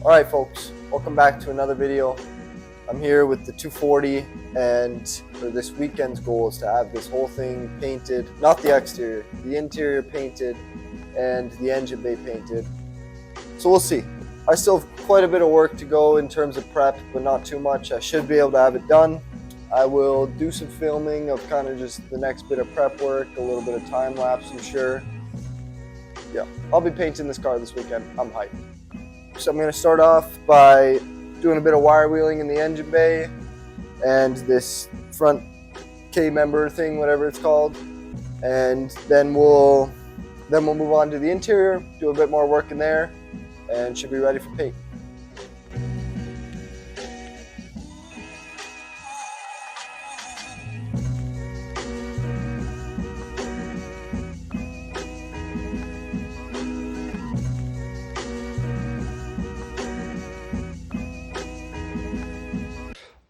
Alright folks, welcome back to another video. I'm here with the 240, and for this weekend's goal is to have this whole thing painted, not the exterior, the interior painted and the engine bay painted. So we'll see. I still have quite a bit of work to go in terms of prep, but not too much. I should be able to have it done. I will do some filming of kind of just the next bit of prep work, a little bit of time lapse, I'm sure. Yeah, I'll be painting this car this weekend. I'm hyped. So I'm going to start off by doing a bit of wire wheeling in the engine bay and this front K-member thing, whatever it's called, and then we'll move on to the interior, do a bit more work in there, and should be ready for paint.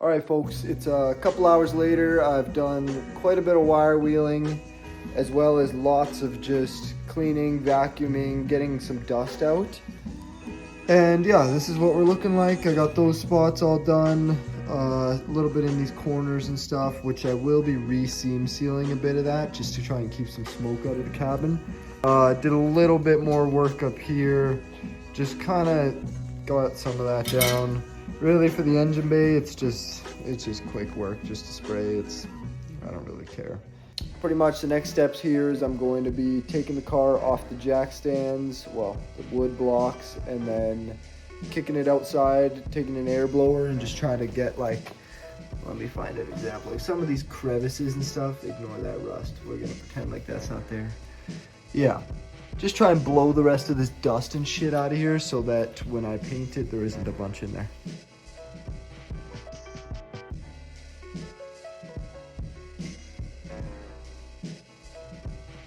Alright folks, it's a couple hours later. I've done quite a bit of wire wheeling, as well as lots of just cleaning, vacuuming, getting some dust out. And yeah, this is what we're looking like. I got those spots all done, a little bit in these corners and stuff, which I will be re-seam sealing a bit of that, just to try and keep some smoke out of the cabin. Did a little bit more work up here, just kind of got some of that down. Really, for the engine bay, it's just quick work, just to spray. I don't really care. Pretty much the next steps here is I'm going to be taking the car off the jack stands, well, the wood blocks, and then kicking it outside, taking an air blower, and just trying to get, like, let me find an example. Like some of these crevices and stuff, ignore that rust. We're gonna pretend like that's not there. Yeah. Just try and blow the rest of this dust and shit out of here so that when I paint it, there isn't a bunch in there.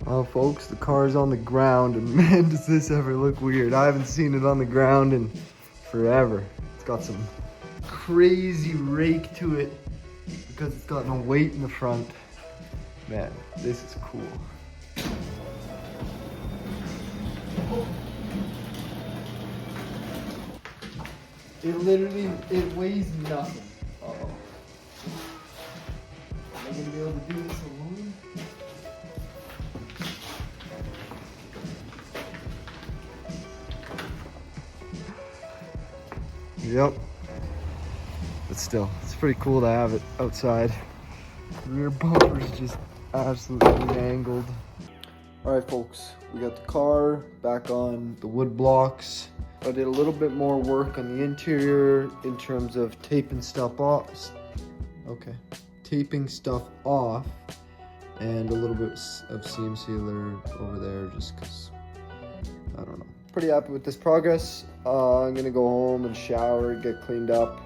Oh folks, the car's on the ground, and man, does this ever look weird. I haven't seen it on the ground in forever. It's got some crazy rake to it because it's got no weight in the front. Man, this is cool. It weighs nothing. Uh-oh. Am I gonna be able to do this alone? Yep. But still, it's pretty cool to have it outside. Rear bumper's just absolutely angled. Alright folks, we got the car back on the wood blocks. I did a little bit more work on the interior in terms of taping stuff off. Okay. Taping stuff off, and a little bit of seam sealer over there just because, I don't know. Pretty happy with this progress. I'm gonna go home and shower, get cleaned up,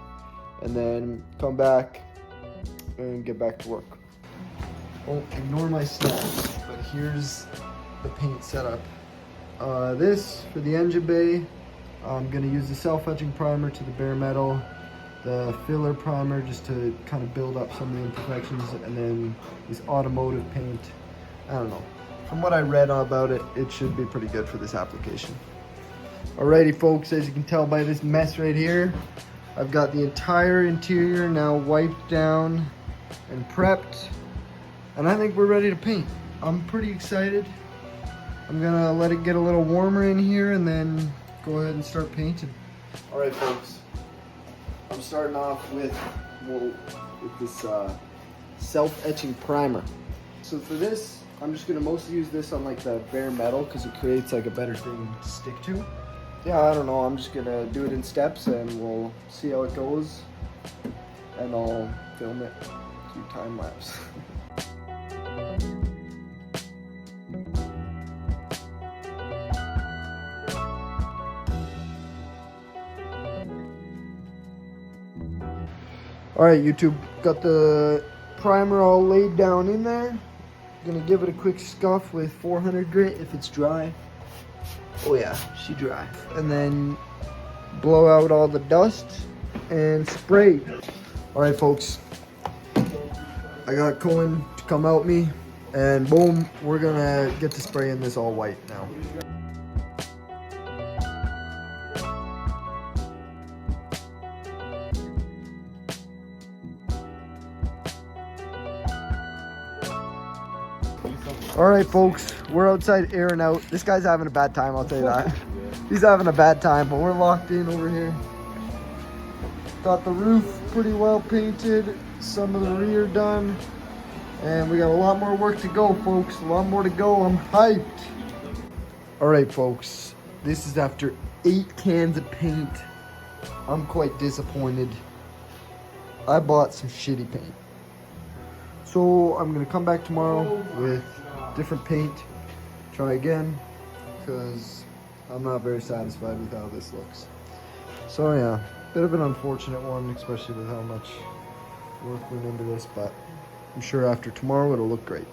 and then come back and get back to work. Oh, ignore my snaps, but here's the paint setup. This for the engine bay, I'm gonna use the self-etching primer to the bare metal, the filler primer just to kind of build up some of the imperfections, and then this automotive paint. I don't know. From what I read about it, it should be pretty good for this application. Alrighty folks, as you can tell by this mess right here, I've got the entire interior now wiped down and prepped, and I think we're ready to paint. I'm pretty excited. I'm gonna let it get a little warmer in here and then go ahead and start painting. Alright folks, I'm starting off with this self-etching primer. So for this, I'm just gonna mostly use this on like the bare metal because it creates like a better thing to stick to. Yeah, I don't know, I'm just gonna do it in steps and we'll see how it goes, and I'll film it through time lapse. Alright YouTube, got the primer all laid down in there. Gonna give it a quick scuff with 400 grit if it's dry. Oh yeah, she dry. And then blow out all the dust and spray. Alright folks, I got Cohen to come help me, and boom, we're gonna get to spraying this all white now. All right, folks, we're outside airing out. This guy's having a bad time, I'll tell you that. He's having a bad time, but we're locked in over here. Got the roof pretty well painted, some of the rear done, and we got a lot more work to go, folks. A lot more to go. I'm hyped. All right, folks, this is after 8 cans of paint. I'm quite disappointed. I bought some shitty paint. So I'm gonna come back tomorrow with different paint, try again, because I'm not very satisfied with how this looks. So yeah, bit of an unfortunate one, especially with how much work went into this, but I'm sure after tomorrow it'll look great.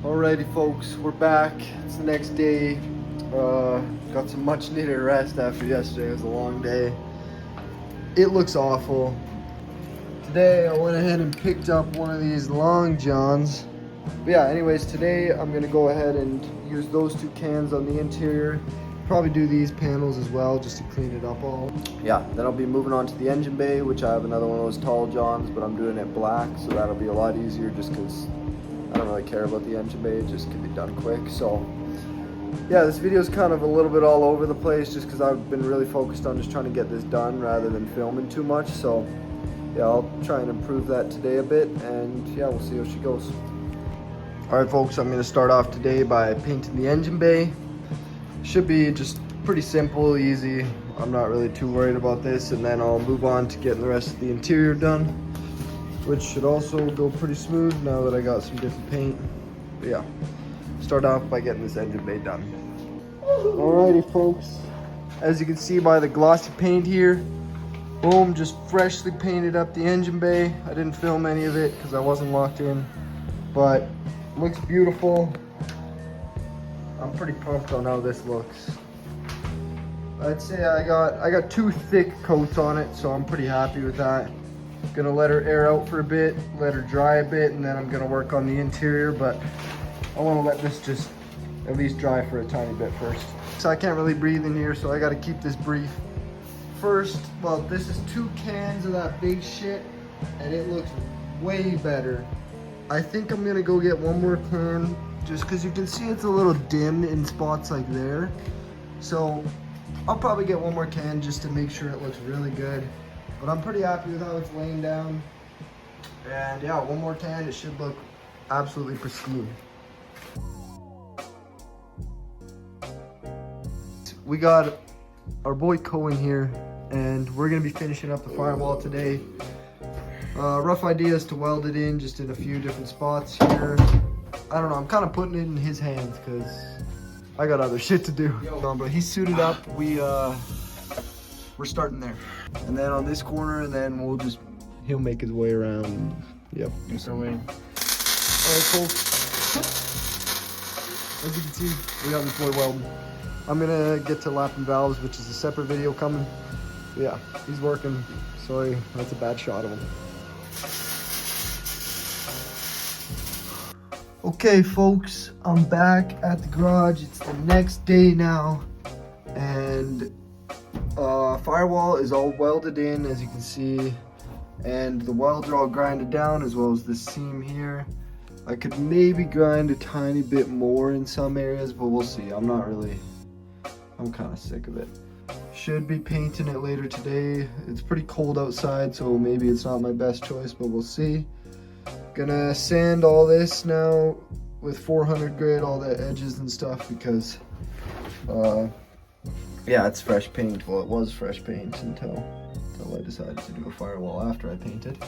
Alrighty folks, we're back. It's the next day. Got some much needed rest after yesterday. It was a long day. It looks awful. Today I went ahead and picked up one of these long johns. But yeah, anyways, today I'm gonna go ahead and use those 2 cans on the interior. Probably do these panels as well, just to clean it up all. Yeah, then I'll be moving on to the engine bay, which I have another one of those tall johns, but I'm doing it black, so that'll be a lot easier just because I don't really care about the engine bay. It just can be done quick. So yeah, this video is kind of a little bit all over the place just because I've been really focused on just trying to get this done rather than filming too much. So yeah, I'll try and improve that today a bit, and yeah, we'll see how she goes. All right, folks, I'm gonna start off today by painting the engine bay. Should be just pretty simple, easy. I'm not really too worried about this, and then I'll move on to getting the rest of the interior done, which should also go pretty smooth now that I got some different paint. But yeah, start off by getting this engine bay done. Alrighty, folks, as you can see by the glossy paint here, boom, just freshly painted up the engine bay. I didn't film any of it because I wasn't locked in, but it looks beautiful. I'm pretty pumped on how this looks. I'd say I got 2 thick coats on it, so I'm pretty happy with that. Gonna let her air out for a bit, let her dry a bit, and then I'm gonna work on the interior, but I wanna let this just at least dry for a tiny bit first. So I can't really breathe in here, so I gotta keep this brief. First, well, this is 2 cans of that big shit, and it looks way better. I think I'm gonna go get 1 more can, just because you can see it's a little dim in spots like there. So I'll probably get 1 more can just to make sure it looks really good. But I'm pretty happy with how it's laying down. And yeah, 1 more can, it should look absolutely pristine. We got our boy Cohen here, and we're gonna be finishing up the firewall today. Rough idea is to weld it in just in a few different spots here. I don't know, I'm kind of putting it in his hands because I got other shit to do. But he's suited up. We're starting there. And then on this corner, and then he'll make his way around. Yep. Do some way. All right, folks. As you can see, we got this boy welding. I'm gonna get to lapping valves, which is a separate video coming. But yeah, he's working. Sorry, that's a bad shot of him. Okay, folks, I'm back at the garage. It's the next day now, and firewall is all welded in, as you can see, and the welds are all grinded down, as well as this seam here. I could maybe grind a tiny bit more in some areas, but we'll see. I'm kind of sick of it. Should be painting it later today. It's pretty cold outside, so maybe it's not my best choice, but we'll see. Gonna sand all this now with 400 grit, all the edges and stuff, because yeah, it's fresh paint. Well, it was fresh paint until I decided to do a firewall after I painted.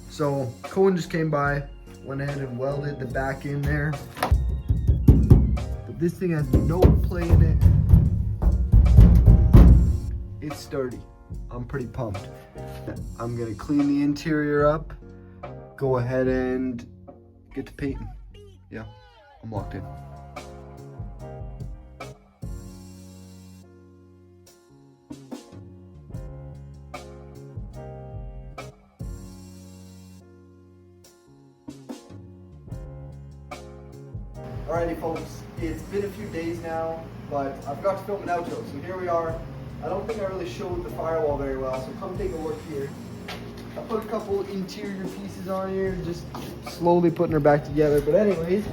So Cohen just came by, went ahead and welded the back in there, but this thing has no play in it. It's sturdy. I'm pretty pumped. I'm gonna clean the interior up, go ahead and get to painting. Yeah, I'm locked in. Alrighty folks, it's been a few days now, but I forgot to film an outro, so here we are. I don't think I really showed the firewall very well, so come take a look here. I put a couple interior pieces on here, just slowly putting her back together. But anyways,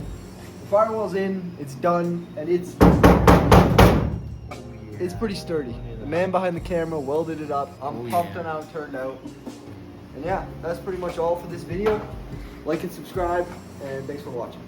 firewall's in, it's done, and it's pretty sturdy. The man behind the camera welded it up. I'm pumped on how it turned out. And yeah, that's pretty much all for this video. Like and subscribe, and thanks for watching.